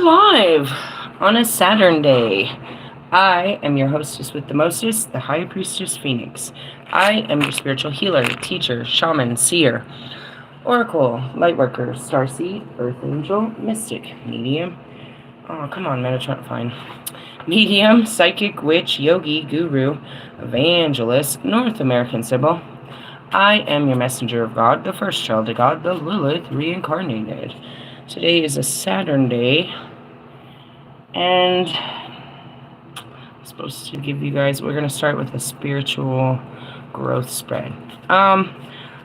live on a Saturn day. I am your hostess with the mostest, the High Priestess Phoenix. I am your spiritual healer, teacher, shaman, seer, oracle, lightworker, starseed, earth angel, mystic, medium. Oh, come on, Metatron, fine. Medium, psychic, witch, yogi, guru, evangelist, North American symbol. I am your messenger of God, the first child of God, the Lilith reincarnated. Today is a Saturn day, and I'm supposed to give you guys, we're going to start with a spiritual growth spread.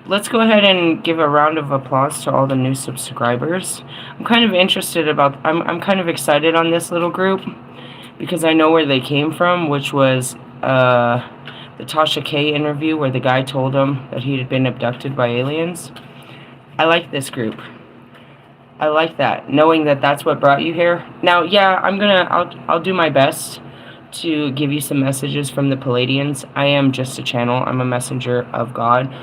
Let's go ahead and give a round of applause to all the new subscribers. I'm kind of I'm kind of excited on this little group because I know where they came from, which was the Tasha K interview where the guy told him that he had been abducted by aliens. I like this group. I like that, knowing that that's what brought you here. Now, yeah, I'll do my best to give you some messages from the Palladians. I am just a channel. I'm a messenger of God,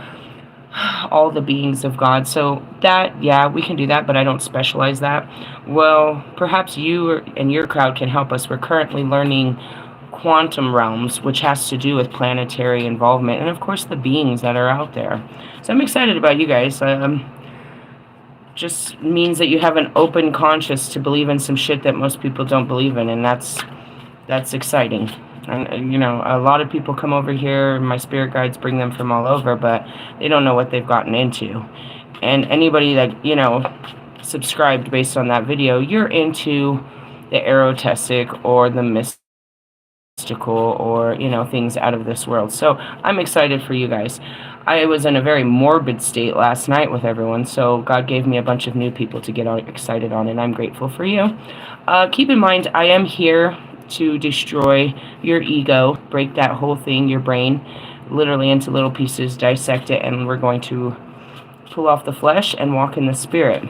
all the beings of God. So that, yeah, we can do that, but I don't specialize that. Well, perhaps you and your crowd can help us. We're currently learning quantum realms, which has to do with planetary involvement, and of course the beings that are out there. So I'm excited about you guys. Just means that you have an open conscience to believe in some shit that most people don't believe in, and that's exciting. And you know, a lot of people come over here, my spirit guides bring them from all over, but they don't know what they've gotten into. And anybody that, you know, subscribed based on that video, you're into the erotistic or the mystical or, you know, things out of this world. So I'm excited for you guys. I was in a very morbid state last night with everyone, so God gave me a bunch of new people to get excited on, and I'm grateful for you. Keep in mind, I am here to destroy your ego, break that whole thing, your brain, literally into little pieces, dissect it, and we're going to pull off the flesh and walk in the spirit.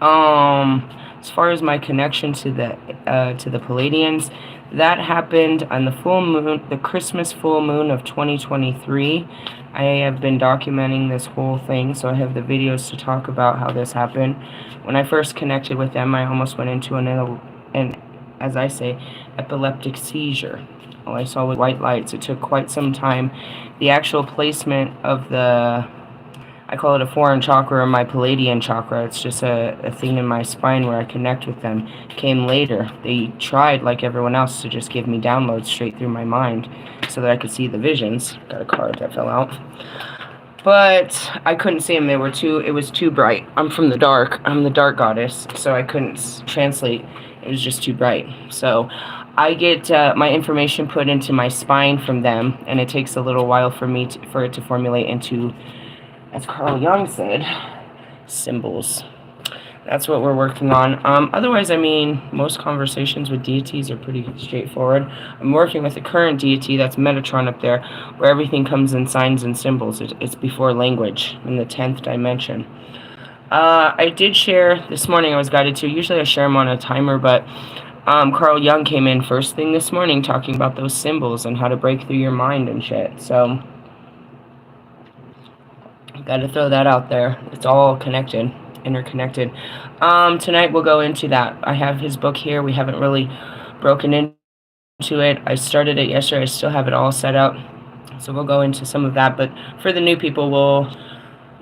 As far as my connection to the Palladians, that happened on the full moon, the Christmas full moon of 2023. I have been documenting this whole thing, so I have the videos to talk about how this happened. When I first connected with them, I almost went into an as I say, epileptic seizure. All I saw was white lights. It took quite some time. The actual placement of the, I call it a foreign chakra or my Palladian chakra. It's just a thing in my spine where I connect with them. Came later. They tried, like everyone else, to just give me downloads straight through my mind so that I could see the visions. Got a card that fell out. But I couldn't see them. It was too bright. I'm from the dark. I'm the dark goddess, so I couldn't translate. It was just too bright. So I get my information put into my spine from them, and it takes a little while for it to formulate into, as Carl Jung said, symbols. That's what we're working on. Otherwise, I mean, most conversations with deities are pretty straightforward. I'm working with the current deity, that's Metatron up there, where everything comes in signs and symbols. It's before language, in the 10th dimension. I did share this morning, I was guided to. Usually I share them on a timer, but Carl Jung came in first thing this morning talking about those symbols and how to break through your mind and shit. So, got to throw that out there. It's all connected, interconnected. Tonight we'll go into that. I have his book here. We haven't really broken into it. I started it yesterday. I still have it all set up. So we'll go into some of that. But for the new people, we'll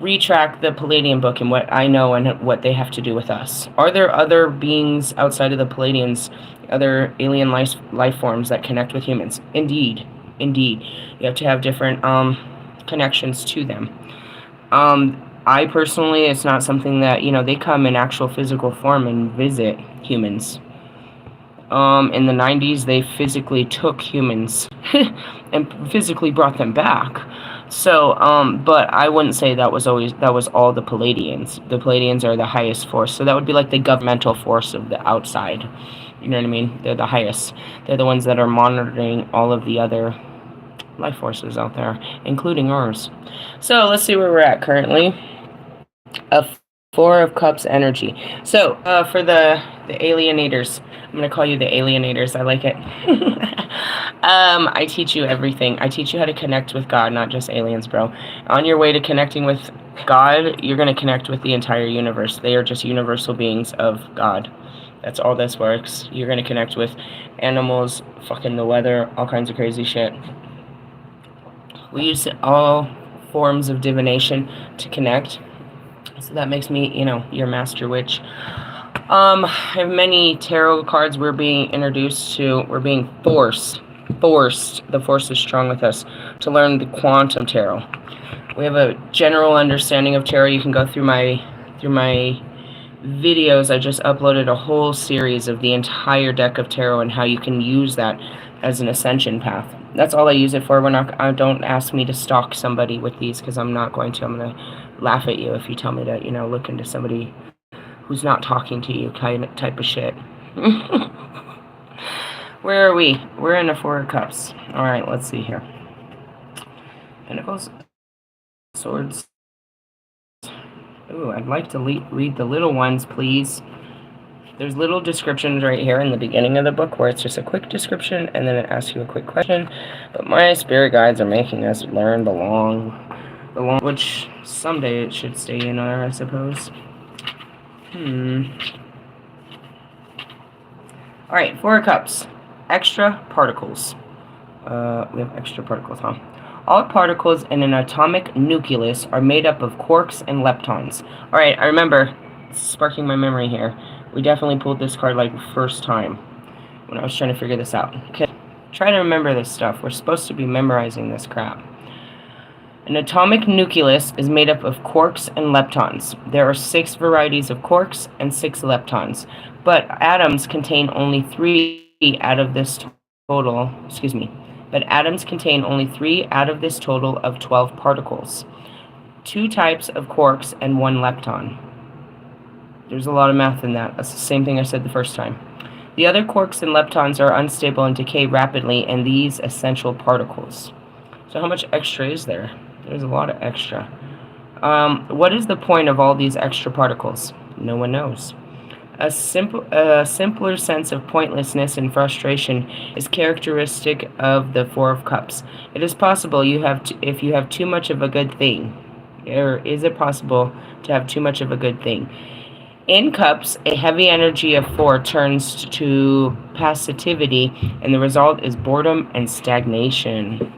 retrack the Palladian book and what I know and what they have to do with us. Are there other beings outside of the Palladians, other alien life forms that connect with humans? Indeed. You have to have different connections to them. I personally, it's not something that, you know, they come in actual physical form and visit humans. In the 90s, they physically took humans and physically brought them back. So, but I wouldn't say that was all the Palladians. The Palladians are the highest force. So that would be like the governmental force of the outside. You know what I mean? They're the highest. They're the ones that are monitoring all of the other life forces out there, including ours. So let's see where we're at currently. A Four of Cups energy. So for the alienators, I'm going to call you the alienators. I like it. I teach you everything. I teach you how to connect with God, not just aliens, bro. On your way to connecting with God, you're going to connect with the entire universe. They are just universal beings of God. That's all this works. You're going to connect with animals, fucking the weather, all kinds of crazy shit. We use all forms of divination to connect. So that makes me, your master witch. I have many tarot cards we're being introduced to. We're being forced. The force is strong with us to learn the quantum tarot. We have a general understanding of tarot. You can go through my videos. I just uploaded a whole series of the entire deck of tarot and how you can use that as an ascension path. That's all I use it for. Don't ask me to stalk somebody with these, because I'm not going to. I'm going to laugh at you if you tell me to, look into somebody who's not talking to you type of shit. Where are we? We're in a Four of Cups. Alright, let's see here. Pentacles, Swords. Ooh, I'd like to read the little ones, please. There's little descriptions right here in the beginning of the book where it's just a quick description and then it asks you a quick question. But my spirit guides are making us learn the long, which someday it should stay in there, I suppose. Alright, Four of Cups. Extra particles. We have extra particles, huh? All particles in an atomic nucleus are made up of quarks and leptons. Alright, I remember, sparking my memory here, we definitely pulled this card like first time when I was trying to figure this out. Okay, try to remember this stuff. We're supposed to be memorizing this crap. An atomic nucleus is made up of quarks and leptons. There are 6 varieties of quarks and 6 leptons, but atoms contain only 3 out of this total. But atoms contain only 3 out of this total of 12 particles. 2 types of quarks and 1 lepton. There's a lot of math in that. That's the same thing I said the first time. The other quarks and leptons are unstable and decay rapidly in these essential particles. So how much extra is there? There's a lot of extra. What is the point of all these extra particles? No one knows. A simpler sense of pointlessness and frustration is characteristic of the Four of Cups. It is possible if you have too much of a good thing. Or is it possible to have too much of a good thing? In cups, a heavy energy of 4 turns to passivity, and the result is boredom and stagnation.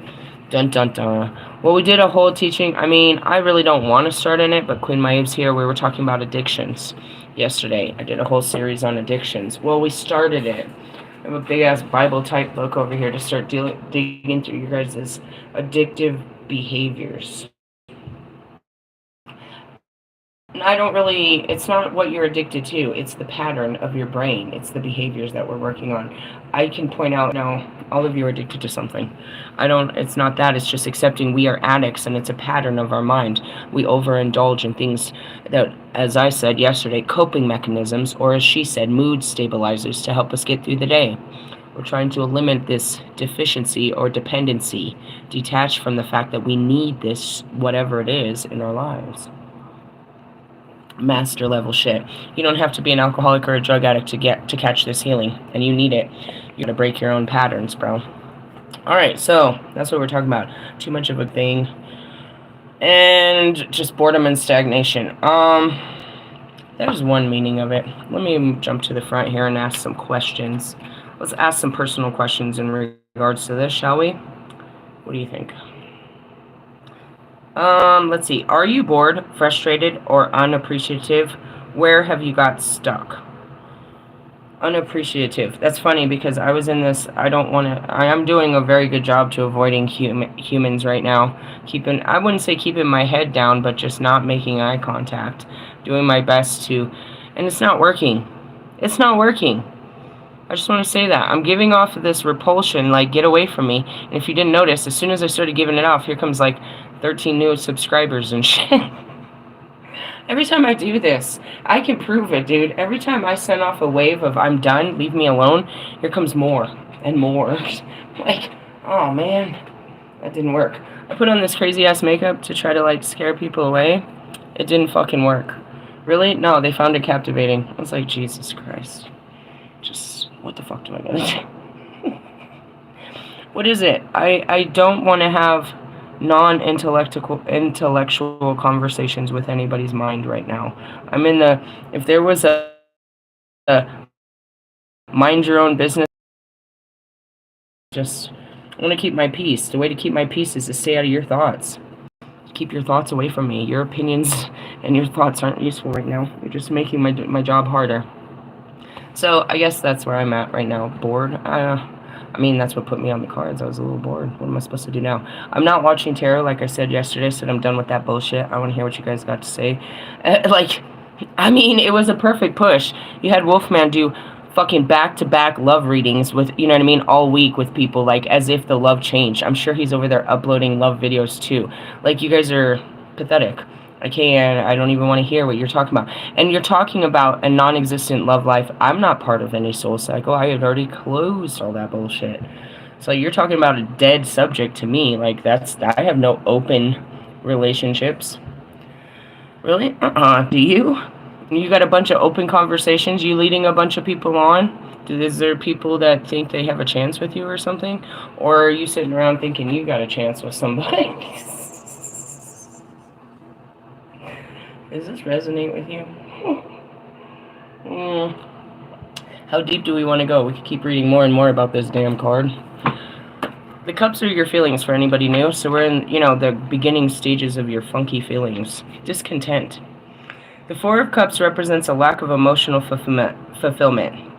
Dun dun dun. Well, we did a whole teaching. I really don't want to start in it, but Queen Maeve's here. We were talking about addictions yesterday. I did a whole series on addictions. Well, we started it. I have a big-ass Bible-type book over here to start digging through your guys' addictive behaviors. And it's not what you're addicted to, it's the pattern of your brain, it's the behaviors that we're working on. I can point out, all of you are addicted to something. It's not that, it's just accepting we are addicts and it's a pattern of our mind. We overindulge in things that, as I said yesterday, coping mechanisms, or as she said, mood stabilizers to help us get through the day. We're trying to eliminate this deficiency or dependency, detached from the fact that we need this, whatever it is, in our lives. Master level shit. You don't have to be an alcoholic or a drug addict to catch this healing, and you need it. You gotta break your own patterns, bro. Alright, so that's what we're talking about. Too much of a thing. And just boredom and stagnation. There's one meaning of it. Let me jump to the front here and ask some questions. Let's ask some personal questions in regards to this, shall we? What do you think? Let's see. Are you bored, frustrated, or unappreciative? Where have you got stuck? Unappreciative. That's funny because I was in this. I am doing a very good job to avoiding humans right now. I wouldn't say keeping my head down, but just not making eye contact. Doing my best to, and it's not working. It's not working. I just want to say that. I'm giving off this repulsion, like, get away from me. And if you didn't notice, as soon as I started giving it off, here comes, 13 new subscribers and shit. Every time I do this, I can prove it, dude. Every time I send off a wave of I'm done, leave me alone, here comes more and more. Oh, man. That didn't work. I put on this crazy-ass makeup to try to, scare people away. It didn't fucking work. Really? No, they found it captivating. I was like, Jesus Christ. What the fuck do I gotta do? What is it? I don't want to have intellectual conversations with anybody's mind right now. If there was a mind your own business. Just want to keep my peace. The way to keep my peace is to stay out of your thoughts. Keep your thoughts away from me. Your opinions and your thoughts aren't useful right now. You're just making my job harder. So I guess that's where I'm at right now. Bored. I mean, that's what put me on the cards. I was a little bored. What am I supposed to do now? I'm not watching tarot, like I said yesterday. I said I'm done with that bullshit. I want to hear what you guys got to say. I mean, it was a perfect push. You had Wolfman do fucking back-to-back love readings with, you know what I mean, all week with people, like, as if the love changed. I'm sure he's over there uploading love videos, too. Like, you guys are pathetic. I don't even want to hear what you're talking about. And you're talking about a non-existent love life. I'm not part of any soul cycle. I had already closed all that bullshit. So you're talking about a dead subject to me. Like, I have no open relationships. Really? Do you? You got a bunch of open conversations? You leading a bunch of people on? Is there people that think they have a chance with you or something? Or are you sitting around thinking you got a chance with somebody? Does this resonate with you? How deep do we want to go? We could keep reading more and more about this damn card. The cups are your feelings for anybody new. So we're in, the beginning stages of your funky feelings. Discontent. The Four of Cups represents a lack of emotional fulfillment.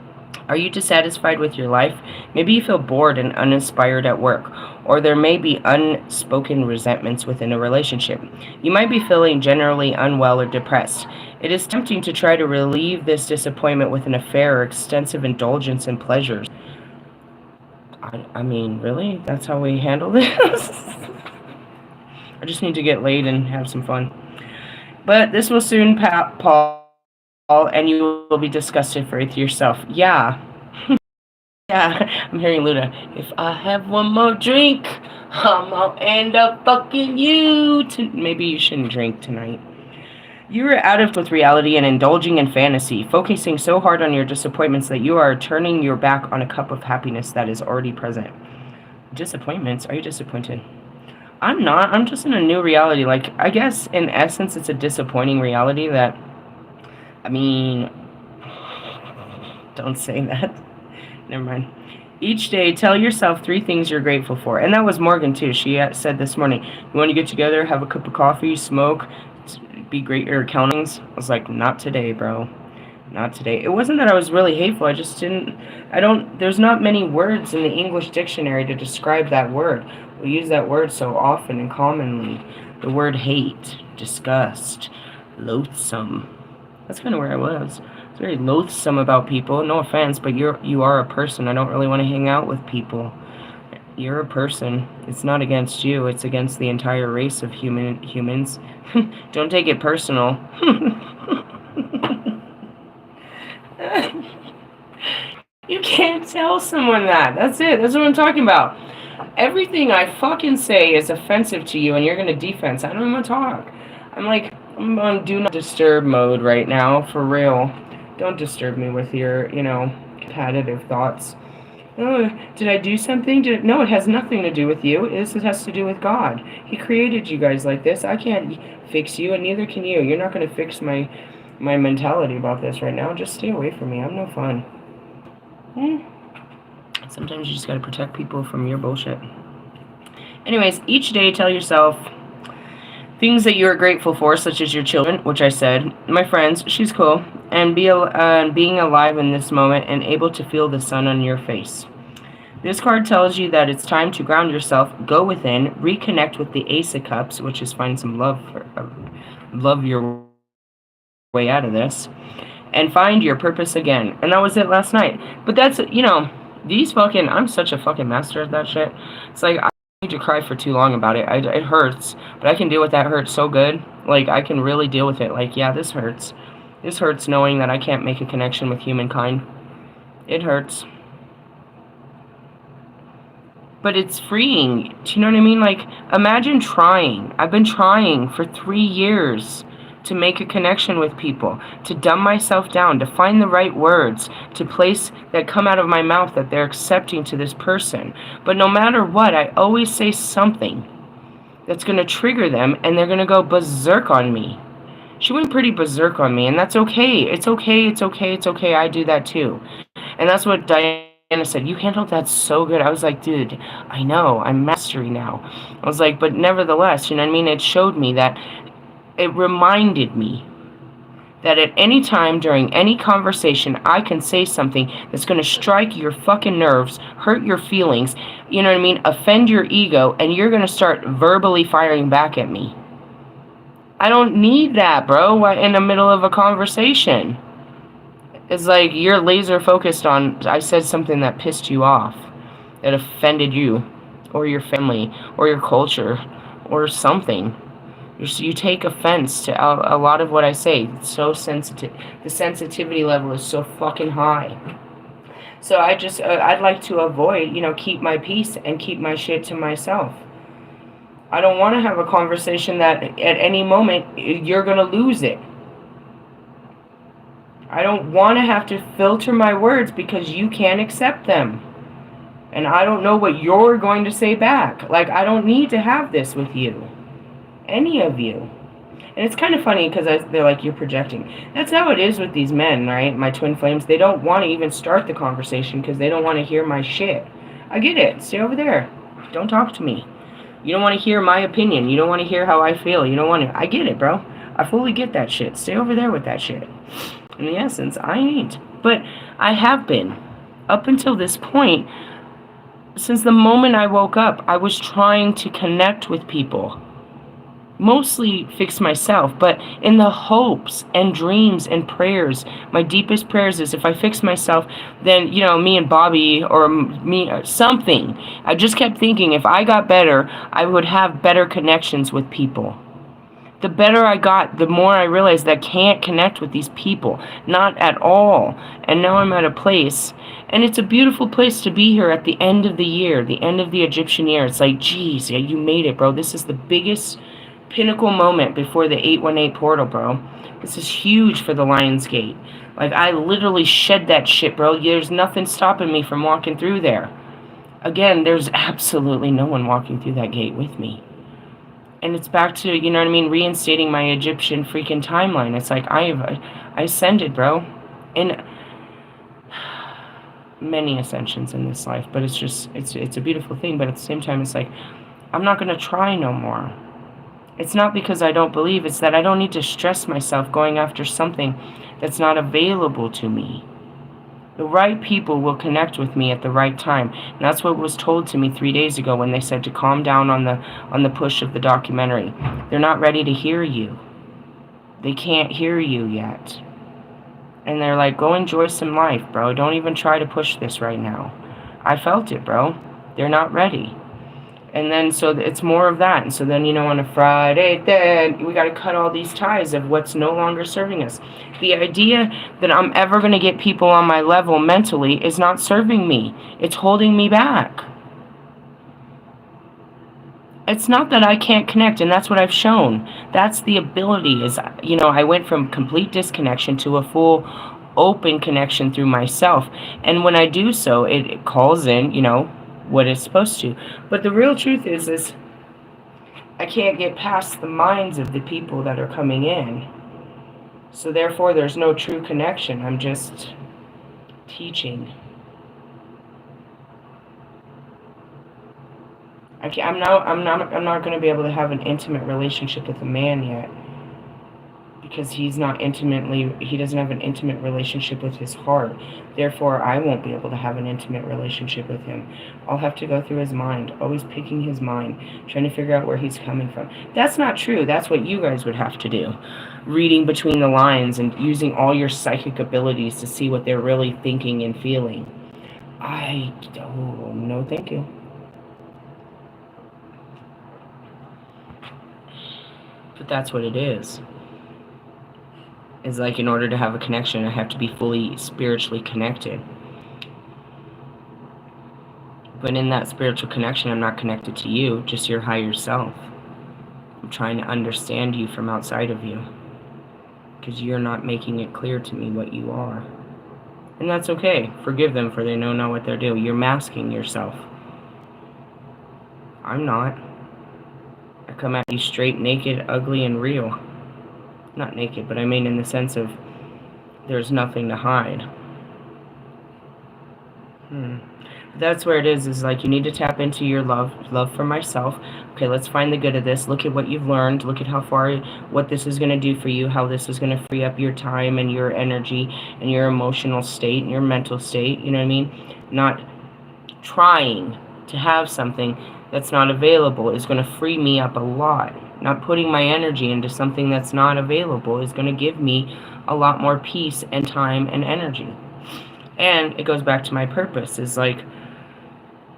Are you dissatisfied with your life? Maybe you feel bored and uninspired at work, or there may be unspoken resentments within a relationship. You might be feeling generally unwell or depressed. It is tempting to try to relieve this disappointment with an affair or extensive indulgence in pleasures. I mean, really? That's how we handle this? I just need to get laid and have some fun. But this will soon pall, and you will be disgusted with yourself. Yeah. Yeah, I'm hearing Luda. If I have one more drink, I'm gonna end up fucking you. Maybe you shouldn't drink tonight. You are out of with reality and indulging in fantasy, focusing so hard on your disappointments that you are turning your back on a cup of happiness that is already present. Disappointments? Are you disappointed? I'm not. I'm just in a new reality. Like, I guess in essence it's a disappointing reality that, I mean, don't say that. Never mind. Each day, tell yourself 3 things you're grateful for. And that was Morgan, too. She said this morning, you want to get together, have a cup of coffee, smoke, be great, or countings? I was like, not today, bro. Not today. It wasn't that I was really hateful. I just didn't, there's not many words in the English dictionary to describe that word. We use that word so often and commonly. The word hate, disgust, loathsome. That's kind of where I was. It's very loathsome about people. No offense, but you are a person. I don't really want to hang out with people. You're a person. It's not against you. It's against the entire race of humans. Don't take it personal. You can't tell someone that. That's it. That's what I'm talking about. Everything I fucking say is offensive to you, and you're gonna defense. I don't want to talk. I'm on do not disturb mode right now, for real. Don't disturb me with your, competitive thoughts. Oh, did I do something? No, it has nothing to do with you. It has to do with God. He created you guys like this. I can't fix you, and neither can you. You're not going to fix my mentality about this right now. Just stay away from me. I'm no fun. Sometimes you just got to protect people from your bullshit. Anyways, each day tell yourself things that you are grateful for, such as your children, which I said, my friends, she's cool, and being alive in this moment and able to feel the sun on your face. This card tells you that it's time to ground yourself, go within, reconnect with the Ace of Cups, which is find some love your way out of this, and find your purpose again. And that was it last night. But that's, I'm such a fucking master at that shit. It's like, I need to cry for too long about it. It hurts, but I can deal with that hurt so good. Like, I can really deal with it. Like, yeah, this hurts. This hurts knowing that I can't make a connection with humankind. It hurts. But it's freeing. Do you know what I mean? Like, imagine trying. I've been trying for 3 years to make a connection with people, to dumb myself down, to find the right words, to place that come out of my mouth that they're accepting to this person. But no matter what, I always say something that's going to trigger them, and they're going to go berserk on me. She went pretty berserk on me, and that's okay. It's okay, it's okay, it's okay. I do that too. And that's what Diana said. You handled that so good. I was like, dude, I know. I'm mastery now. I was like, but nevertheless, you know what I mean? It showed me that, it reminded me that at any time during any conversation, I can say something that's going to strike your fucking nerves, hurt your feelings, you know what I mean, offend your ego, and you're going to start verbally firing back at me. I don't need that, bro, in the middle of a conversation. It's like you're laser focused on, I said something that pissed you off, that offended you, or your family, or your culture, or something. You take offense to a lot of what I say. It's so sensitive. The sensitivity level is so fucking high. So I'd like to avoid, keep my peace and keep my shit to myself. I don't want to have a conversation that at any moment you're going to lose it. I don't want to have to filter my words because you can't accept them. And I don't know what you're going to say back. Like, I don't need to have this with you. Any of you. And it's kind of funny because they're like, you're projecting. That's how it is with these men, right? My twin flames. They don't want to even start the conversation because they don't want to hear my shit. I get it. Stay over there. Don't talk to me. You don't want to hear my opinion. You don't want to hear how I feel. You don't want to. I get it, bro. I fully get that shit. Stay over there with that shit. In the essence, I ain't. But I have been. Up until this point, since the moment I woke up, I was trying to connect with people. Mostly fix myself, but in the hopes and dreams and prayers, my deepest prayers is if I fix myself, then, me and Bobby or me, something. I just kept thinking if I got better, I would have better connections with people. The better I got, the more I realized that I can't connect with these people. Not at all. And now I'm at a place, and it's a beautiful place to be here at the end of the year, the end of the Egyptian year. It's like, geez, yeah, you made it, bro. This is the biggest pinnacle moment before the 818 portal, bro. This is huge for the Lion's Gate. Like, I literally shed that shit, bro. There's nothing stopping me from walking through there. Again, there's absolutely no one walking through that gate with me. And it's back to, reinstating my Egyptian freaking timeline. It's like, I ascended, bro. In many ascensions in this life. But it's a beautiful thing. But at the same time, it's like, I'm not going to try no more. It's not because I don't believe, it's that I don't need to stress myself going after something that's not available to me. The right people will connect with me at the right time. And that's what was told to me 3 days ago when they said to calm down on the push of the documentary. They're not ready to hear you. They can't hear you yet. And they're like, go enjoy some life, bro. Don't even try to push this right now. I felt it, bro. They're not ready. And then, so it's more of that. And so then, on a Friday, then we got to cut all these ties of what's no longer serving us. The idea that I'm ever going to get people on my level mentally is not serving me. It's holding me back. It's not that I can't connect, and that's what I've shown. That's the ability is, I went from complete disconnection to a full open connection through myself. And when I do so, it calls in, what it's supposed to. But the real truth is I can't get past the minds of the people that are coming in. So therefore there's no true connection. I'm just teaching. I'm not going to be able to have an intimate relationship with a man yet. Because he doesn't have an intimate relationship with his heart. Therefore, I won't be able to have an intimate relationship with him. I'll have to go through his mind, always picking his mind, trying to figure out where he's coming from. That's not true. That's what you guys would have to do. Reading between the lines and using all your psychic abilities to see what they're really thinking and feeling. No, thank you. But that's what it is. It's like in order to have a connection, I have to be fully spiritually connected. But in that spiritual connection, I'm not connected to you, just your higher self. I'm trying to understand you from outside of you. Because you're not making it clear to me what you are. And that's okay. Forgive them for they don't know what they're doing. You're masking yourself. I'm not. I come at you straight, naked, ugly, and real. Not naked, but I mean in the sense of there's nothing to hide. That's where it is like you need to tap into your love for myself. Okay, let's find the good of this. Look at what you've learned. Look at how far, what this is going to do for you, how this is going to free up your time and your energy and your emotional state and your mental state. You know what I mean? Not trying to have something that's not available is going to free me up a lot. Not putting my energy into something that's not available is going to give me a lot more peace and time and energy. And it goes back to my purpose, is like,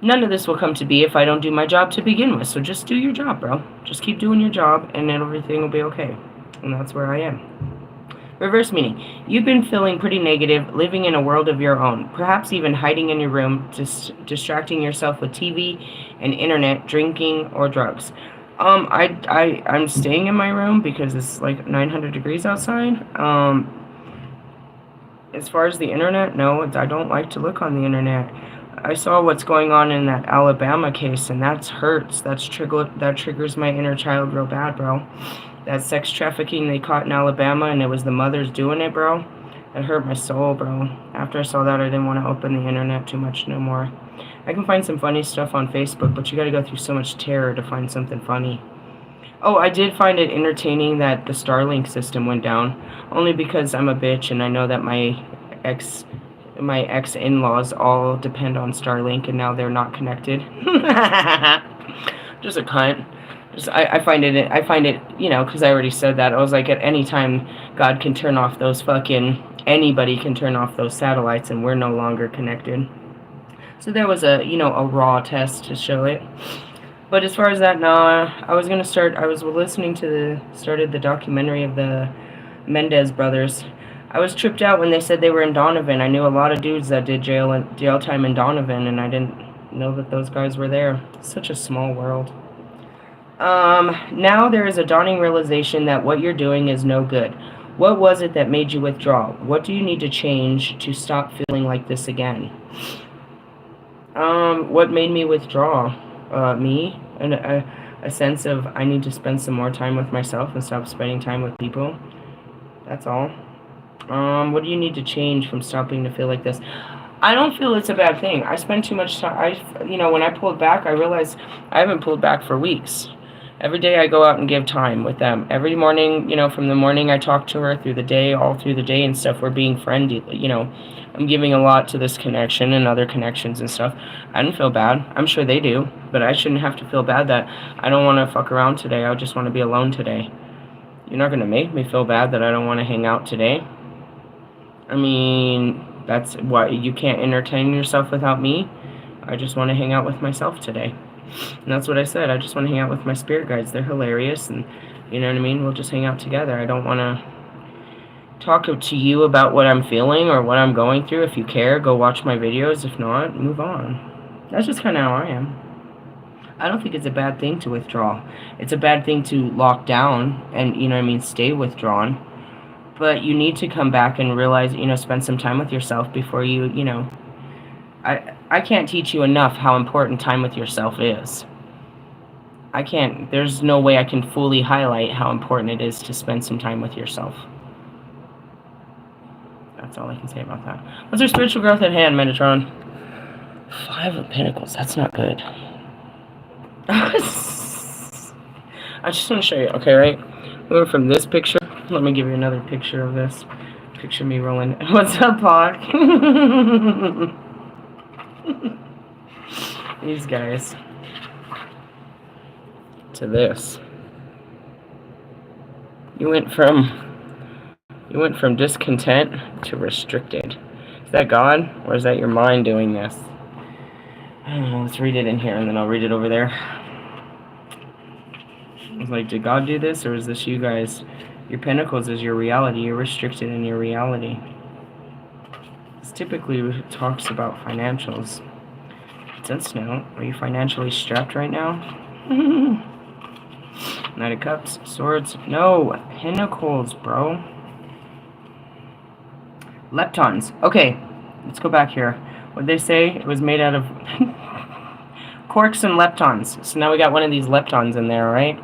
none of this will come to be if I don't do my job to begin with. So just do your job, bro. Just keep doing your job, and then everything will be okay. And that's where I am. Reverse meaning. You've been feeling pretty negative, living in a world of your own. Perhaps even hiding in your room, distracting yourself with TV and internet, drinking, or drugs. I'm staying in my room because it's like 900 degrees outside. As far as the internet, no, I don't like to look on the internet. I saw what's going on in that Alabama case, and that hurts. That triggers my inner child real bad, bro. That sex trafficking they caught in Alabama, and it was the mothers doing it, bro. It hurt my soul, bro. After I saw that, I didn't want to open the internet too much no more. I can find some funny stuff on Facebook, but you gotta go through so much terror to find something funny. Oh, I did find it entertaining that the Starlink system went down, only because I'm a bitch and I know that my ex-in-laws all depend on Starlink and now they're not connected. Just a cunt. I find it, you know, because I already said that. I was like, at any time, God can turn off those anybody can turn off those satellites and we're no longer connected. So there was a raw test to show it. But as far as that, no, I was listening to started the documentary of the Mendez brothers. I was tripped out when they said they were in Donovan. I knew a lot of dudes that did jail time in Donovan, and I didn't know that those guys were there. It's such a small world. Now there is a dawning realization that what you're doing is no good. What was it that made you withdraw? What do you need to change to stop feeling like this again? What made me withdraw? Me, and a sense of I need to spend some more time with myself and stop spending time with people. That's all. What do you need to change from stopping to feel like this? I don't feel it's a bad thing. I spend too much time. When I pulled back, I realized I haven't pulled back for weeks. Every day I go out and give time with them. Every morning, from the morning I talk to her through the day, all through the day and stuff, we're being friendly, I'm giving a lot to this connection and other connections and stuff. I don't feel bad. I'm sure they do, but I shouldn't have to feel bad that I don't want to fuck around today. I just want to be alone today. You're not going to make me feel bad that I don't want to hang out today. I mean, that's why you can't entertain yourself without me. I just want to hang out with myself today. And that's what I said. I just want to hang out with my spirit guides. They're hilarious, and you know what I mean? We'll just hang out together. I don't want to talk to you about what I'm feeling or what I'm going through. If you care, go watch my videos. If not, move on. That's just kind of how I am. I don't think it's a bad thing to withdraw. It's a bad thing to lock down and, stay withdrawn. But you need to come back and realize, spend some time with yourself before you. I can't teach you enough how important time with yourself is. I can't. There's no way I can fully highlight how important it is to spend some time with yourself. That's all I can say about that. What's our spiritual growth at hand, Metatron? 5 of Pentacles. That's not good. I just want to show you. Okay, right? We went from this picture. Let me give you another picture of this. Picture me rolling. What's up, Pod? These guys. To this. You went from discontent to restricted. Is that God, or is that your mind doing this? I don't know. Let's read it in here, and then I'll read it over there. It's like, did God do this, or is this you guys? Your pentacles is your reality. You're restricted in your reality. This typically talks about financials. Sense now. Are you financially strapped right now? Knight of Cups, Swords. No, Pentacles, bro. Leptons. Okay, let's go back here. What they say? It was made out of quarks and leptons. So now we got one of these leptons in there, right?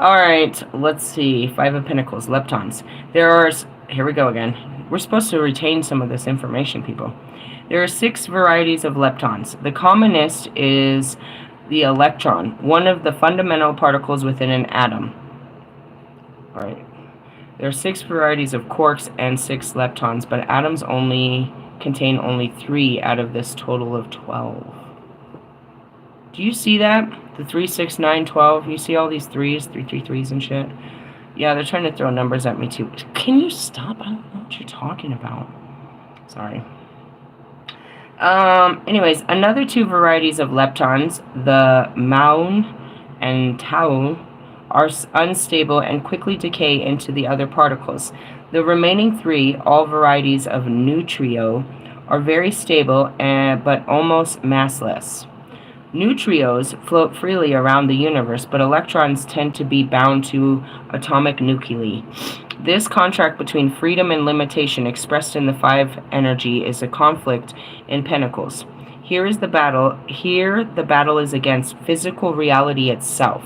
Alright, let's see. Five of Pentacles, leptons. There are... Here we go again. We're supposed to retain some of this information, people. There are 6 varieties of leptons. The commonest is the electron, one of the fundamental particles within an atom. Alright. There are 6 varieties of quarks and 6 leptons, but atoms contain only 3 out of this total of 12. Do you see that? The 3, 6, 9, 12. You see all these 3s, 3, 3, 3s and shit? Yeah, they're trying to throw numbers at me too. Can you stop? I don't know what you're talking about. Sorry. Anyways, another 2 varieties of leptons, the muon and tau, are unstable and quickly decay into the other particles. The remaining 3, all varieties of neutrio, are very stable but almost massless. Neutrinos float freely around the universe, but electrons tend to be bound to atomic nuclei. This contrast between freedom and limitation expressed in the 5 energy is a conflict in pentacles. Here the battle is against physical reality itself.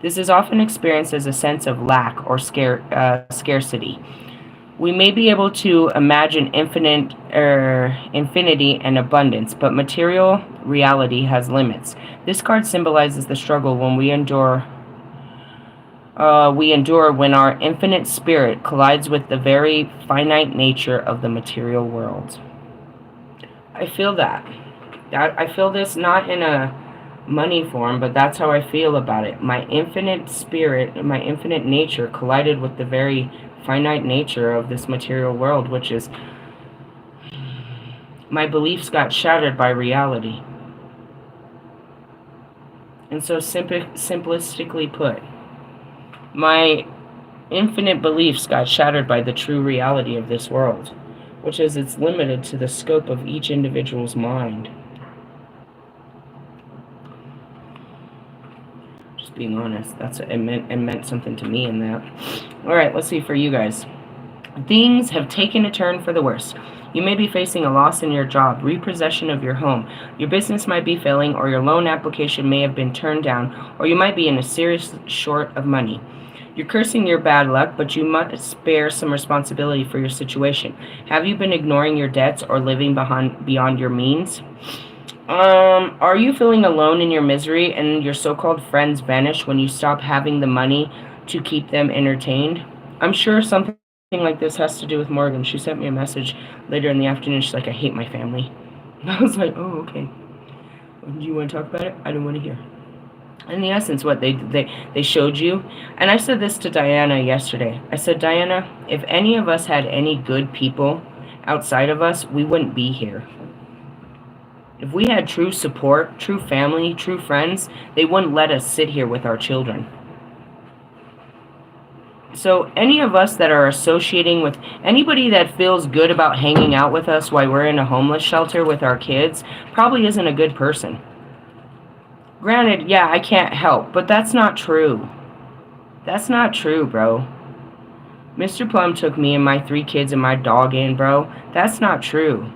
This is often experienced as a sense of lack or scarcity. We may be able to imagine infinity and abundance, but material reality has limits. This card symbolizes the struggle when we endure when our infinite spirit collides with the very finite nature of the material world. I feel that. I feel this not in a money form, but that's how I feel about it. My infinite spirit, my infinite nature collided with the very finite nature of this material world, which is my beliefs got shattered by reality. And so simplistically put, my infinite beliefs got shattered by the true reality of this world, which is it's limited to the scope of each individual's mind. Just being honest, it meant something to me in that. Alright, let's see for you guys. Things have taken a turn for the worse. You may be facing a loss in your job, repossession of your home. Your business might be failing, or your loan application may have been turned down, or you might be in a serious short of money. You're cursing your bad luck, but you must bear some responsibility for your situation. Have you been ignoring your debts or living beyond your means? Are you feeling alone in your misery and your so-called friends vanish when you stop having the money to keep them entertained? I'm sure something like this has to do with Morgan. She sent me a message later in the afternoon. She's like, I hate my family. And I was like, oh, okay. Do you want to talk about it? I don't want to hear. In the essence, what they showed you. And I said this to Diana yesterday. I said, Diana, if any of us had any good people outside of us, we wouldn't be here. If we had true support, true family, true friends, they wouldn't let us sit here with our children. So any of us that are associating with anybody that feels good about hanging out with us while we're in a homeless shelter with our kids probably isn't a good person. Granted, yeah, I can't help, but that's not true. That's not true, bro. Mr. Plum took me and my 3 kids and my dog in, bro. That's not true.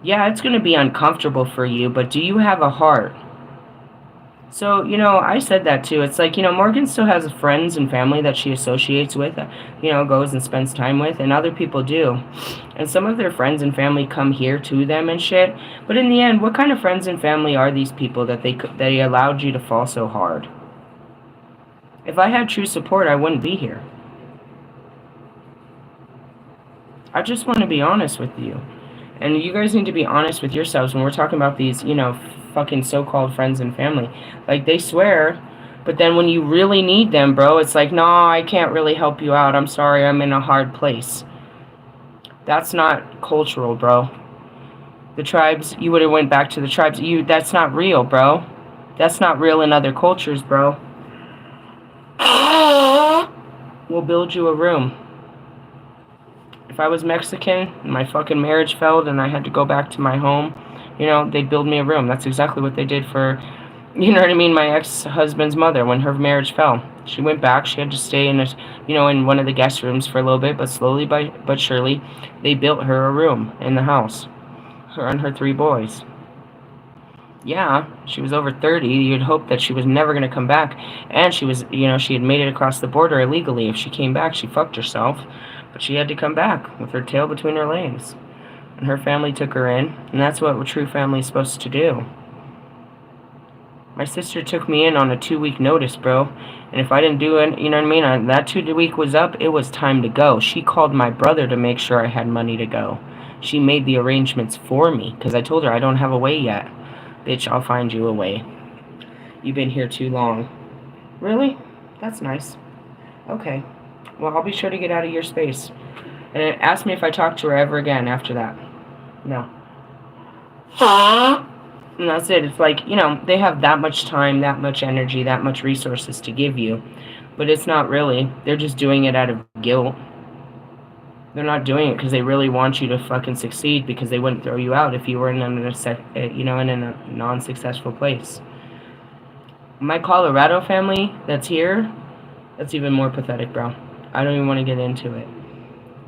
Yeah, it's going to be uncomfortable for you, but do you have a heart? So, I said that too. It's like, Morgan still has friends and family that she associates with, goes and spends time with, and other people do. And some of their friends and family come here to them and shit. But in the end, what kind of friends and family are these people that they allowed you to fall so hard? If I had true support, I wouldn't be here. I just want to be honest with you. And you guys need to be honest with yourselves when we're talking about these, fucking so-called friends and family. Like, they swear, but then when you really need them, bro, it's like, no, I can't really help you out. I'm sorry, I'm in a hard place. That's not cultural, bro. The tribes, you would have went back to the tribes. That's not real, bro. That's not real in other cultures, bro. We'll build you a room. If I was Mexican, and my fucking marriage failed, and I had to go back to my home, they'd build me a room. That's exactly what they did for, my ex-husband's mother when her marriage fell. She went back. She had to stay in in one of the guest rooms for a little bit, but slowly but surely, they built her a room in the house. Her and her 3 boys. Yeah, she was over 30. You'd hope that she was never going to come back. And she was, she had made it across the border illegally. If she came back, she fucked herself. But she had to come back with her tail between her legs. And her family took her in. And that's what a true family is supposed to do. My sister took me in on a 2-week notice, bro. And if I didn't do it, you know what I mean? That 2 week was up, it was time to go. She called my brother to make sure I had money to go. She made the arrangements for me because I told her I don't have a way yet. Bitch, I'll find you a way. You've been here too long. Really? That's nice. Okay. Well, I'll be sure to get out of your space. And ask me if I talk to her ever again after that. No. And that's it. It's like, they have that much time, that much energy, that much resources to give you. But it's not really. They're just doing it out of guilt. They're not doing it because they really want you to fucking succeed, because they wouldn't throw you out if you were in a non-successful place. My Colorado family that's here, that's even more pathetic, bro. I don't even want to get into it.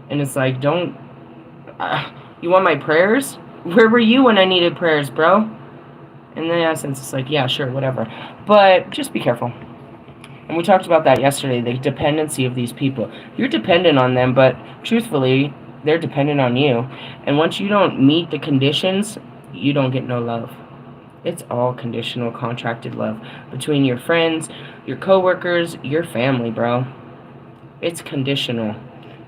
And it's like, you want my prayers? Where were you when I needed prayers, bro? In the essence, it's like, yeah, sure, whatever. But just be careful. And we talked about that yesterday, the dependency of these people. You're dependent on them, but truthfully, they're dependent on you. And once you don't meet the conditions, you don't get no love. It's all conditional, contracted love between your friends, your coworkers, your family, bro. It's conditional.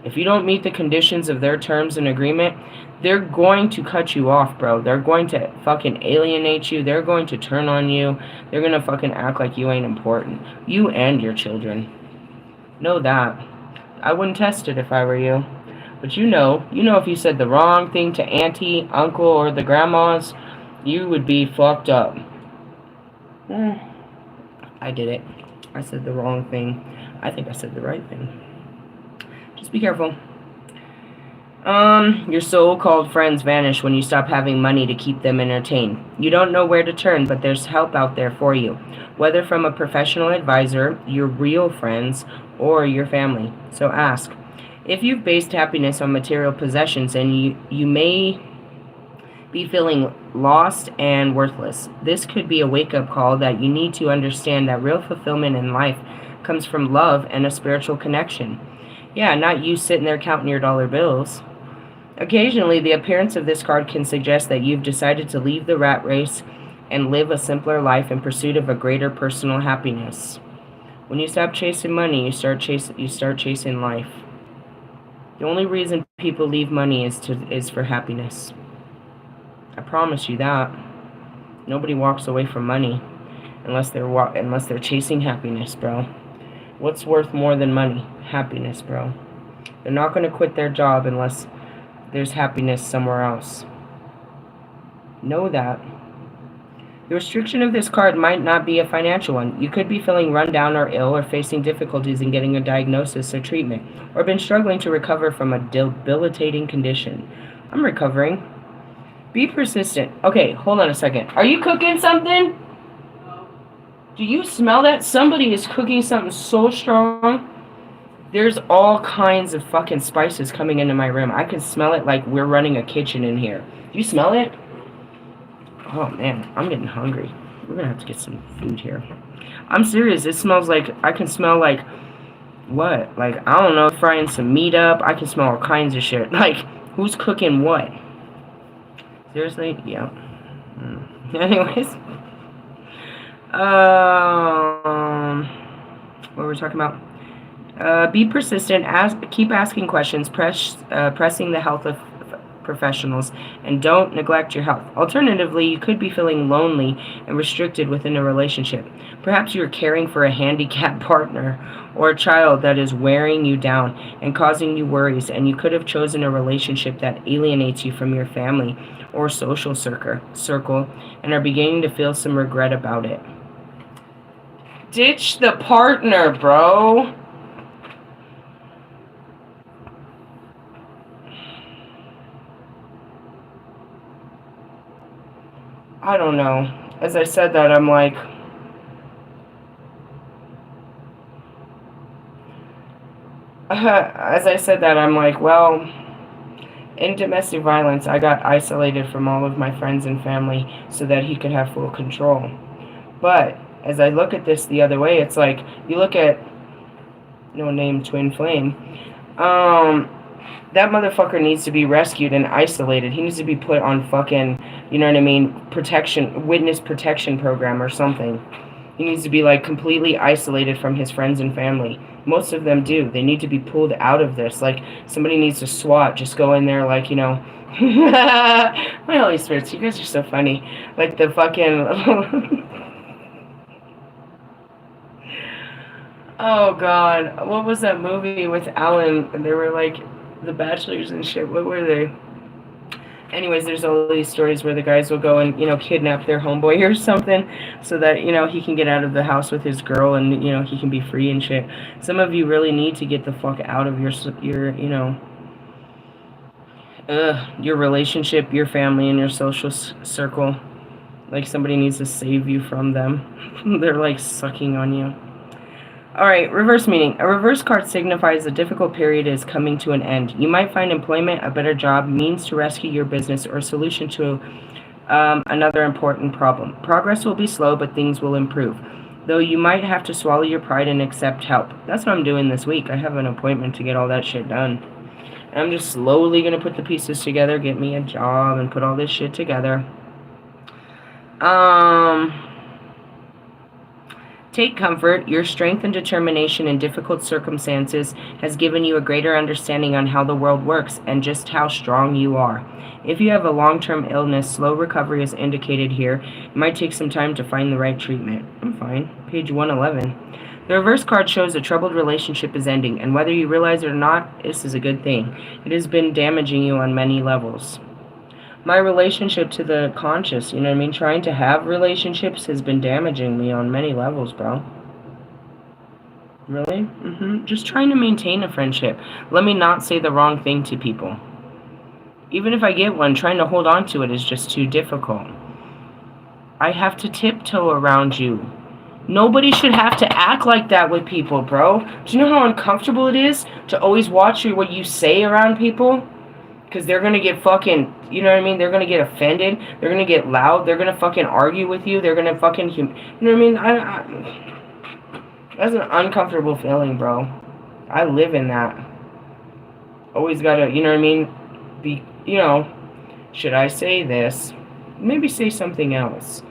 If you don't meet the conditions of their terms and agreement, they're going to cut you off, bro. They're going to fucking alienate you. They're going to turn on you. They're going to fucking act like you ain't important. You and your children. Know that. I wouldn't test it if I were you. But you know if you said the wrong thing to auntie, uncle, or the grandmas, you would be fucked up. I did it. I said the wrong thing. I think I said the right thing. Just be careful. Your so-called friends vanish when you stop having money to keep them entertained. You don't know where to turn, but there's help out there for you, whether from a professional advisor, your real friends, or your family. So ask. If you've based happiness on material possessions, and you may be feeling lost and worthless, this could be a wake-up call that you need to understand that real fulfillment in life comes from love and a spiritual connection. Yeah, not you sitting there counting your dollar bills. Occasionally, the appearance of this card can suggest that you've decided to leave the rat race and live a simpler life in pursuit of a greater personal happiness. When you stop chasing money, you start chasing life. The only reason people leave money is for happiness. I promise you that. Nobody walks away from money unless they're chasing happiness, bro. What's worth more than money? Happiness, bro. They're not going to quit their job unless there's happiness somewhere else. Know that. The restriction of this card might not be a financial one. You could be feeling run down or ill, or facing difficulties in getting a diagnosis or treatment, or been struggling to recover from a debilitating condition. I'm recovering. Be persistent. Okay, hold on a second. Are you cooking something? Do you smell that? Somebody is cooking something so strong. There's all kinds of fucking spices coming into my room. I can smell it like we're running a kitchen in here. Do you smell it? Oh man, I'm getting hungry. We're gonna have to get some food here. I'm serious. It smells like, I can smell like, what? Like, I don't know, frying some meat up. I can smell all kinds of shit. Like, who's cooking what? Seriously? Yeah. Anyways. What were we talking about? Be persistent. Keep asking questions. Pressing the health of professionals, and don't neglect your health. Alternatively, you could be feeling lonely and restricted within a relationship. Perhaps you're caring for a handicapped partner or a child that is wearing you down and causing you worries, and you could have chosen a relationship that alienates you from your family or social circle and are beginning to feel some regret about it. Ditch the partner, bro. I don't know. As I said that, I'm like, well, In domestic violence, I got isolated from all of my friends and family so that he could have full control. But as I look at this the other way, it's like you look at no name Twin Flame. That motherfucker needs to be rescued and isolated. He needs to be put on fucking, you know what I mean, witness protection program or something. He needs to be like completely isolated from his friends and family. Most of them do. They need to be pulled out of this. Like somebody needs to SWAT, just go in there like, you know, my Holy Spirits, you guys are so funny. Like the fucking oh god, what was that movie with Alan? They were like the bachelors and shit. What were they? Anyways, there's all these stories where the guys will go and, you know, kidnap their homeboy or something so that, you know, he can get out of the house with his girl and, you know, he can be free and shit. Some of you really need to get the fuck out of your you know, your relationship, your family, and your social circle. Like somebody needs to save you from them. They're like sucking on you. Alright, reverse meaning. A reverse card signifies a difficult period is coming to an end. You might find employment, a better job, means to rescue your business, or solution to another important problem. Progress will be slow, but things will improve. Though you might have to swallow your pride and accept help. That's what I'm doing this week. I have an appointment to get all that shit done. And I'm just slowly going to put the pieces together, get me a job, and put all this shit together. Take comfort. Your strength and determination in difficult circumstances has given you a greater understanding on how the world works and just how strong you are. If you have a long-term illness, slow recovery is indicated here. It might take some time to find the right treatment. I'm fine. Page 111. The reverse card shows a troubled relationship is ending, and whether you realize it or not, this is a good thing. It has been damaging you on many levels. My relationship to the conscious, you know what I mean? Trying to have relationships has been damaging me on many levels, bro. Really? Just trying to maintain a friendship. Let me not say the wrong thing to people. Even if I get one, trying to hold on to it is just too difficult. I have to tiptoe around you. Nobody should have to act like that with people, bro. Do you know how uncomfortable it is to always watch what you say around people? Because they're going to get fucking, you know what I mean? They're going to get offended. They're going to get loud. They're going to fucking argue with you. They're going to fucking, you know what I mean? That's an uncomfortable feeling, bro. I live in that. Always got to, you know what I mean? Be, you know, should I say this? Maybe say something else.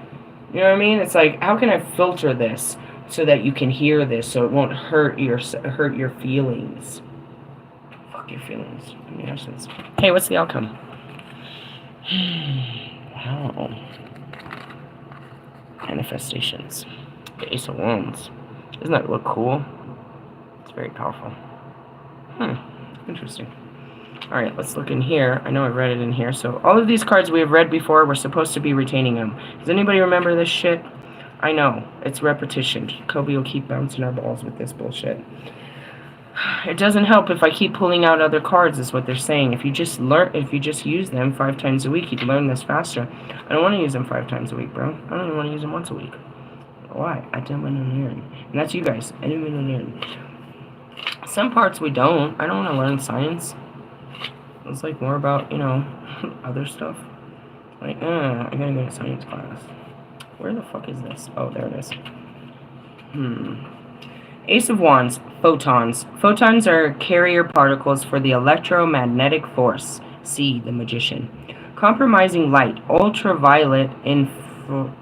You know what I mean? It's like, how can I filter this so that you can hear this so it won't hurt your feelings? Your feelings in the essence. Hey, what's the outcome? Wow. Manifestations. The Ace of Wands. Doesn't that look cool? It's very powerful. Interesting. Alright, let's look in here. I know I've read it in here. So all of these cards we have read before, we're supposed to be retaining them. Does anybody remember this shit? I know. It's repetition. Kobe will keep bouncing our balls with this bullshit. It doesn't help if I keep pulling out other cards, is what they're saying. If you just use them 5 times a week, you'd learn this faster. I don't want to use them 5 times a week, bro. I don't even want to use them once a week. Why? I don't want to learn. And that's you guys. I don't want to learn. Some parts we don't. I don't want to learn science. It's like more about, you know, other stuff. Like, I gotta go to science class. Where the fuck is this? Oh, there it is. Ace of Wands, photons. Photons are carrier particles for the electromagnetic force. See, the magician. Compromising light, ultraviolet,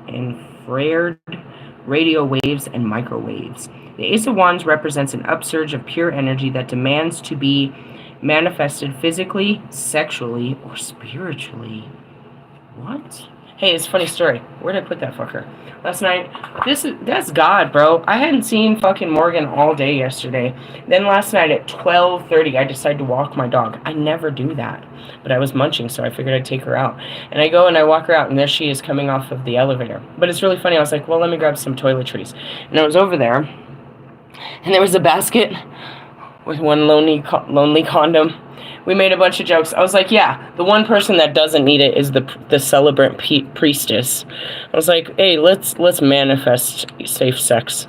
infrared, radio waves, and microwaves. The Ace of Wands represents an upsurge of pure energy that demands to be manifested physically, sexually, or spiritually. What? Hey, it's a funny story. Where did I put that fucker? Last night, that's God, bro. I hadn't seen fucking Morgan all day yesterday. Then last night at 12:30, I decided to walk my dog. I never do that. But I was munching, so I figured I'd take her out. And I go and I walk her out, and there she is coming off of the elevator. But it's really funny. I was like, well, let me grab some toiletries. And I was over there, and there was a basket with one lonely condom. We made a bunch of jokes. I was like, yeah, the one person that doesn't need it is the celebrant priestess. I was like, hey, let's manifest safe sex.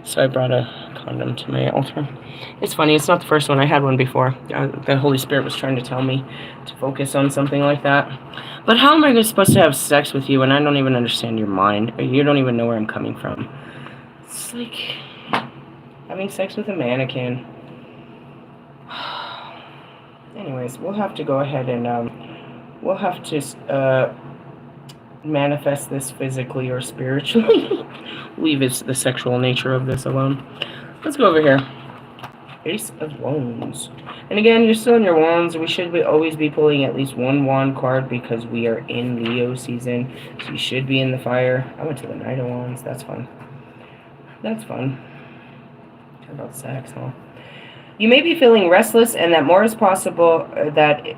So I brought a condom to my altar. It's funny, it's not the first one. I had one before. The Holy Spirit was trying to tell me to focus on something like that. But how am I supposed to have sex with you when I don't even understand your mind? You don't even know where I'm coming from. It's like having sex with a mannequin. Anyways, we'll have to go ahead and we'll have to manifest this physically or spiritually. Leave the sexual nature of this alone. Let's go over here. Ace of Wands. And again, you're still in your wands. We should always be pulling at least one wand card because we are in Leo season. So you should be in the fire. I went to the Knight of Wands. That's fun. That's fun. Talk about sex, huh? You may be feeling restless and that more is possible, that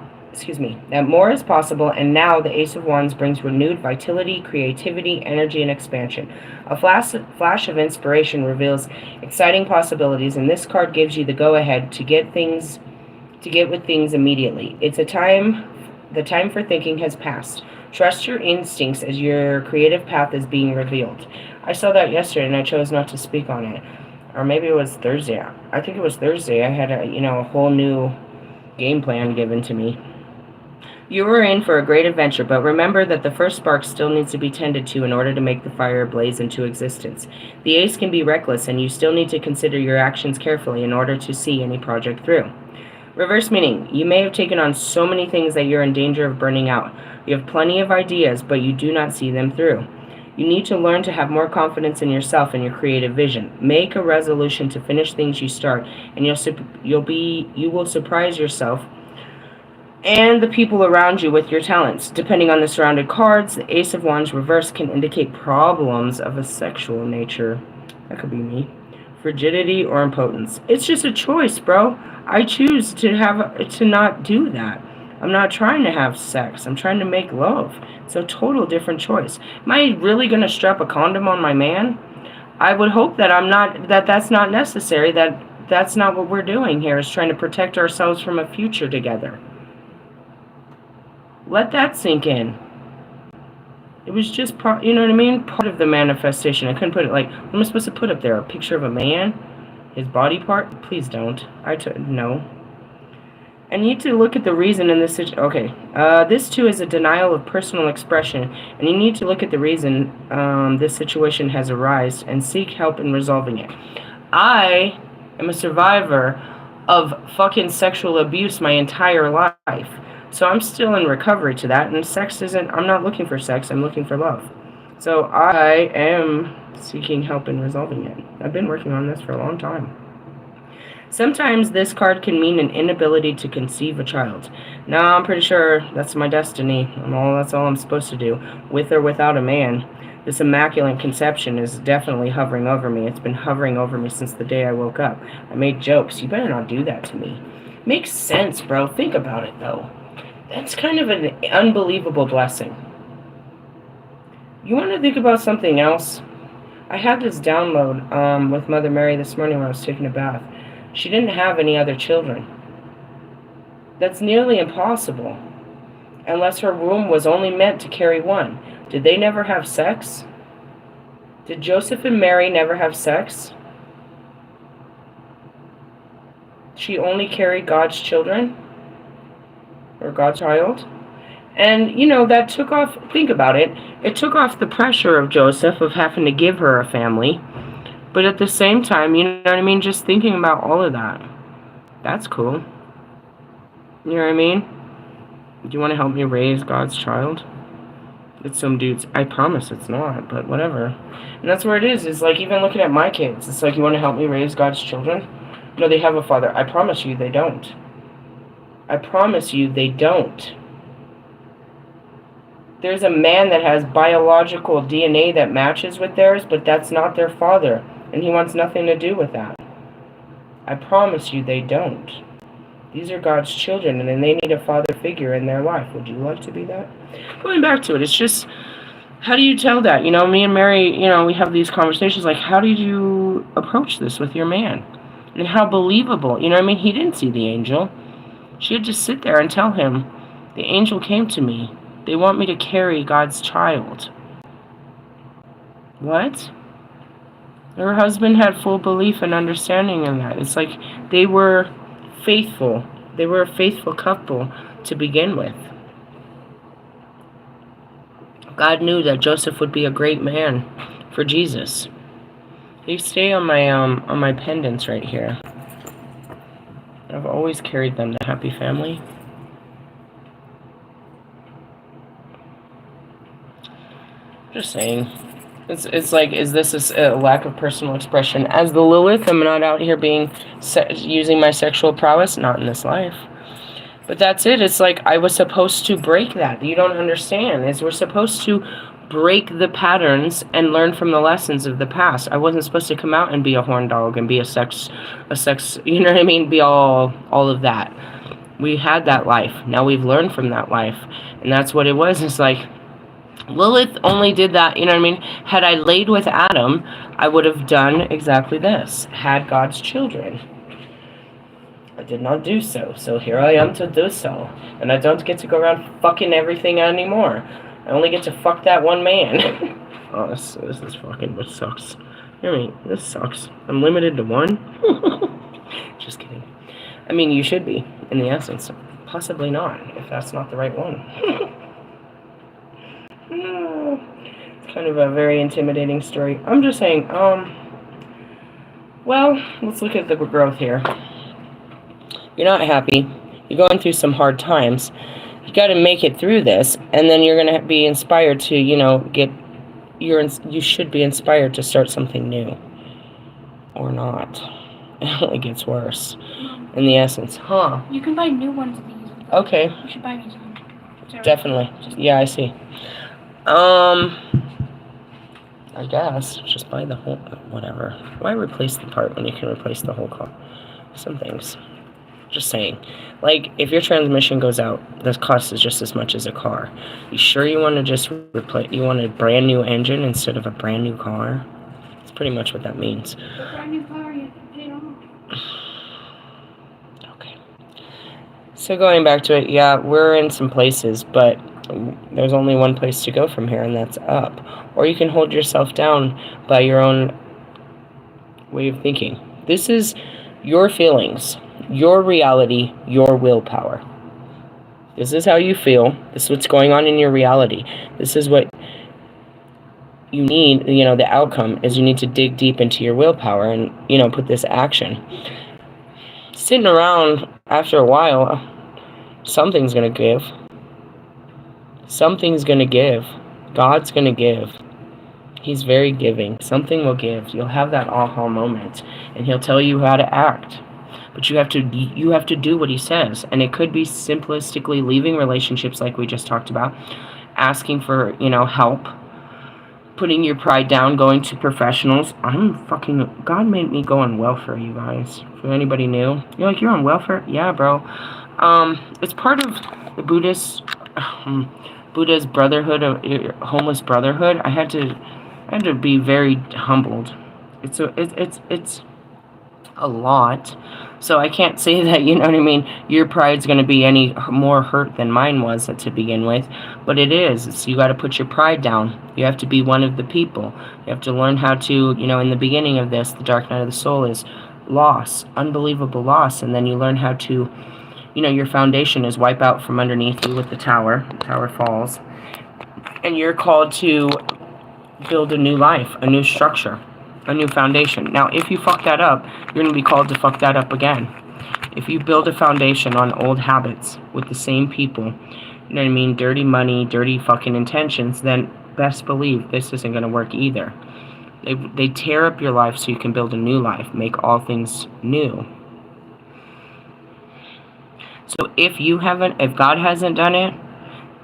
more is possible, and now the Ace of Wands brings renewed vitality, creativity, energy, and expansion. A flash of inspiration reveals exciting possibilities, and this card gives you the go-ahead to get with things immediately. The time for thinking has passed. Trust your instincts as your creative path is being revealed. I saw that yesterday, and I chose not to speak on it. Or maybe it was Thursday. I think it was Thursday. I had a whole new game plan given to me. You were in for a great adventure, but remember that the first spark still needs to be tended to in order to make the fire blaze into existence. The ace can be reckless, and you still need to consider your actions carefully in order to see any project through. Reverse meaning, you may have taken on so many things that you're in danger of burning out. You have plenty of ideas, but you do not see them through. You need to learn to have more confidence in yourself and your creative vision. Make a resolution to finish things you start, and you will surprise yourself and the people around you with your talents. Depending on the surrounded cards, the Ace of Wands reverse can indicate problems of a sexual nature. That could be me. Frigidity or impotence. It's just a choice, bro. I choose to not do that. I'm not trying to have sex. I'm trying to make love. It's a total different choice. Am I really going to strap a condom on my man? I would hope that that's not necessary, that's not what we're doing here, is trying to protect ourselves from a future together. Let that sink in. It was just part, you know what I mean? Part of the manifestation. I couldn't put it like, what am I supposed to put up there? A picture of a man? His body part? Please don't. No. I need to look at the reason in this situation. Okay. This too is a denial of personal expression, and you need to look at the reason this situation has arisen and seek help in resolving it. I am a survivor of fucking sexual abuse my entire life. So I'm still in recovery to that, and I'm not looking for sex, I'm looking for love. So I am seeking help in resolving it. I've been working on this for a long time. Sometimes this card can mean an inability to conceive a child. Now, I'm pretty sure that's my destiny. That's all I'm supposed to do, with or without a man. This immaculate conception is definitely hovering over me. It's been hovering over me since the day I woke up. I made jokes. You better not do that to me. Makes sense, bro. Think about it, though. That's kind of an unbelievable blessing. You want to think about something else? I had this download with Mother Mary this morning when I was taking a bath. She didn't have any other children. That's nearly impossible, unless her womb was only meant to carry one. Did they never have sex? Did Joseph and Mary never have sex? She only carried God's children? Or God's child? And, that took off, think about it, it took off the pressure of Joseph of having to give her a family. But at the same time, you know what I mean? Just thinking about all of that. That's cool. You know what I mean? Do you want to help me raise God's child? It's some dudes. I promise it's not, but whatever. And that's where it is. It's like even looking at my kids. It's like, you want to help me raise God's children? No, they have a father. I promise you they don't. I promise you they don't. There's a man that has biological DNA that matches with theirs, but that's not their father. And he wants nothing to do with that. I promise you they don't. These are God's children, and then they need a father figure in their life. Would you like to be that? Going back to it, it's just, how do you tell that? Me and Mary, we have these conversations like, how did you approach this with your man? And how believable, he didn't see the angel. She had to sit there and tell him, the angel came to me. They want me to carry God's child. What? Her husband had full belief and understanding in that. It's like they were faithful. They were a faithful couple to begin with. God knew that Joseph would be a great man for Jesus. They stay on my pendants right here. I've always carried them. The happy family. Just saying. It's like, is this a lack of personal expression? As the Lilith, I'm not out here being using my sexual prowess. Not in this life. But that's it. It's like I was supposed to break that. You don't understand. Is we're supposed to break the patterns and learn from the lessons of the past. I wasn't supposed to come out and be a horn dog and be a sex, you know what I mean? Be all of that. We had that life. Now we've learned from that life. And that's what it was. It's like, Lilith only did that, you know what I mean? Had I laid with Adam, I would have done exactly this. Had God's children. I did not do so, so here I am to do so. And I don't get to go around fucking everything anymore. I only get to fuck that one man. Oh, this is fucking, what sucks. Hear me, this sucks. I'm limited to one? Just kidding. I mean, you should be, in the essence. Possibly not, if that's not the right one. It's kind of a very intimidating story. I'm just saying, well, let's look at the growth here. You're not happy. You're going through some hard times. You got to make it through this, and then you're going to be inspired to, you should be inspired to start something new. Or not. It only gets worse. In the essence. Huh. You can buy new ones of these. Okay. You should buy these ones. Definitely. Yeah, I see. I guess. Just buy the whole... Whatever. Why replace the part when you can replace the whole car? Some things. Just saying. Like, if your transmission goes out, the cost is just as much as a car. You sure you want to just replace... You want a brand new engine instead of a brand new car? That's pretty much what that means. A brand new car, you have to pay it off. Okay. So going back to it, yeah, we're in some places, but there's only one place to go from here, and that's up. Or you can hold yourself down by your own way of thinking. This is your feelings, your reality, your willpower. This is how you feel. This is what's going on in your reality. This is what you need, the outcome is you need to dig deep into your willpower and, put this action. Sitting around after a while, something's going to give. Something's going to give. God's going to give. He's very giving. Something will give. You'll have that aha moment, and he'll tell you how to act. But you have to do what he says. And it could be simplistically leaving relationships like we just talked about, asking for, help, putting your pride down, going to professionals. God made me go on welfare, you guys. For anybody new. You're like, you're on welfare? Yeah, bro. It's part of the Buddha's brotherhood, homeless brotherhood. I had to be very humbled. It's a lot. So I can't say that, your pride's going to be any more hurt than mine was to begin with. But it is. You got to put your pride down. You have to be one of the people. You have to learn how to, in the beginning of this, the dark night of the soul is loss, unbelievable loss. And then you learn how to, your foundation is wipe out from underneath you with the tower. The tower falls. And you're called to build a new life, a new structure, a new foundation. Now, if you fuck that up, you're going to be called to fuck that up again. If you build a foundation on old habits with the same people, dirty money, dirty fucking intentions, then best believe this isn't going to work either. They tear up your life so you can build a new life, make all things new. So if God hasn't done it,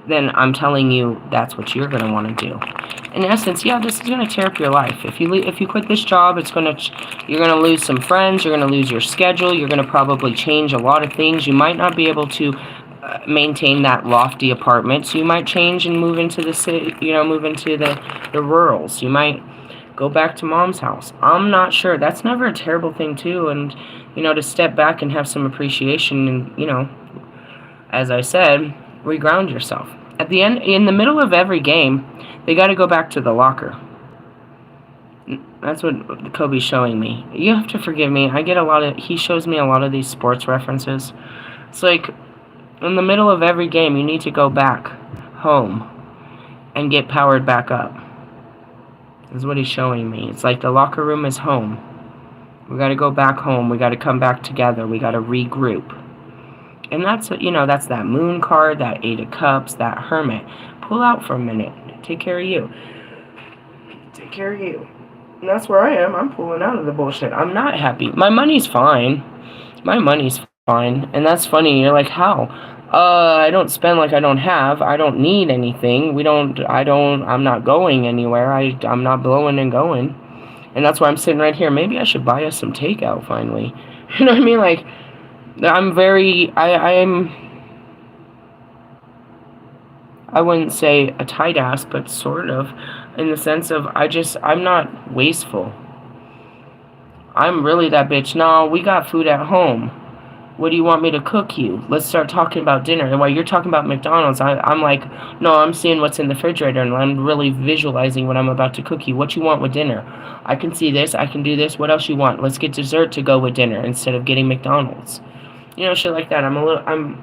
then I'm telling you that's what you're going to want to do. In essence, yeah, this is going to tear up your life. If you quit this job, you're going to lose some friends, you're going to lose your schedule, you're going to probably change a lot of things. You might not be able to maintain that lofty apartment, so you might change and move into the city, move into the rurals. You might go back to mom's house. I'm not sure. That's never a terrible thing too, and to step back and have some appreciation and, as I said, reground yourself. At the end, in the middle of every game, they got to go back to the locker. That's what Kobe's showing me. You have to forgive me. He shows me a lot of these sports references. It's like, in the middle of every game, you need to go back home and get powered back up. Is what he's showing me. It's like the locker room is home. We got to go back home. We got to come back together. We got to regroup. And that's that moon card, that 8 of cups, that hermit. Pull out for a minute. Take care of you. Take care of you. And that's where I am. I'm pulling out of the bullshit. I'm not happy. My money's fine. And that's funny. You're like, how? I don't spend like I don't have. I don't need anything. I'm not going anywhere. I'm not blowing and going. And that's why I'm sitting right here. Maybe I should buy us some takeout finally. You know what I mean? Like, I wouldn't say a tight ass, but sort of, in the sense of I'm not wasteful. I'm really that bitch. No, we got food at home. What do you want me to cook you? Let's start talking about dinner. And while you're talking about McDonald's, I'm like, no, I'm seeing what's in the refrigerator, and I'm really visualizing what I'm about to cook you. What you want with dinner? I can see this. I can do this. What else you want? Let's get dessert to go with dinner instead of getting McDonald's. Shit like that. I'm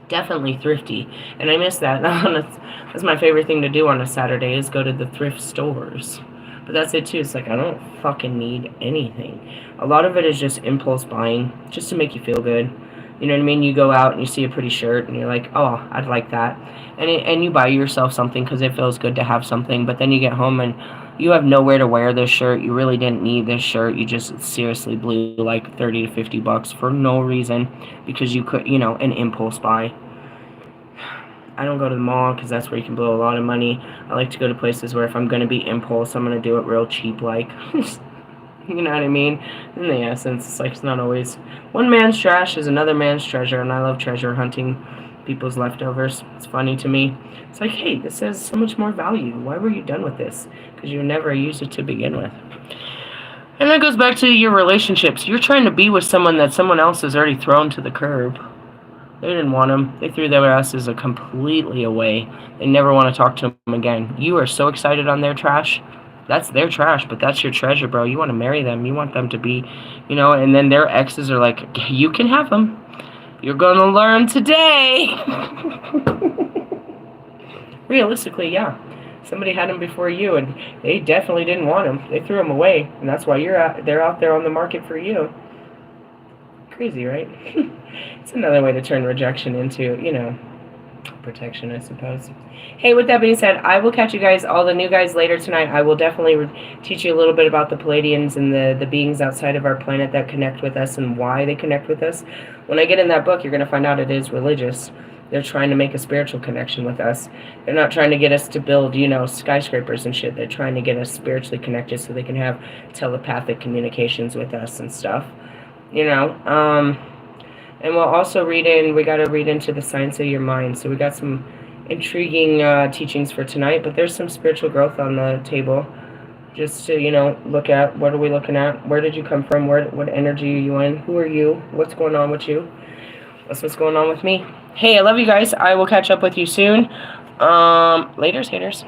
definitely thrifty, and I miss that. That's my favorite thing to do on a Saturday is go to the thrift stores. But that's it too. It's like I don't fucking need anything. A lot of it is just impulse buying, just to make you feel good. You know what I mean? You go out and you see a pretty shirt and you're like, oh, I'd like that, and you buy yourself something because it feels good to have something. But then you get home and you have nowhere to wear this shirt. You really didn't need this shirt. You just seriously blew like $30 to $50 for no reason because you could, an impulse buy. I don't go to the mall because that's where you can blow a lot of money. I like to go to places where if I'm going to be impulse, I'm going to do it real cheap like. You know what I mean? In the essence, it's like it's not always... One man's trash is another man's treasure, and I love treasure hunting people's leftovers. It's funny to me. It's like, hey, this has so much more value. Why were you done with this? Because you never used it to begin with. And that goes back to your relationships. You're trying to be with someone that someone else has already thrown to the curb. They didn't want them. They threw their asses completely away. They never want to talk to them again. You are so excited on their trash. That's their trash, but that's your treasure, bro. You want to marry them. You want them to be, and then their exes are like, you can have them. You're going to learn today. Realistically, yeah. Somebody had them before you, and they definitely didn't want them. They threw them away, and that's why they're out there on the market for you. Crazy, right? It's another way to turn rejection into, protection, I suppose. Hey, with that being said, I will catch you guys, all the new guys, later tonight. I will definitely teach you a little bit about the Palladians and the beings outside of our planet that connect with us and why they connect with us. When I get in that book, you're going to find out it is religious. They're trying to make a spiritual connection with us. They're not trying to get us to build, skyscrapers and shit. They're trying to get us spiritually connected so they can have telepathic communications with us and stuff. And we'll also we got to read into the science of your mind. So we got some intriguing teachings for tonight, but there's some spiritual growth on the table. Just to, look at, what are we looking at? Where did you come from? What energy are you in? Who are you? What's going on with you? What's going on with me? Hey, I love you guys. I will catch up with you soon. Laters, haters.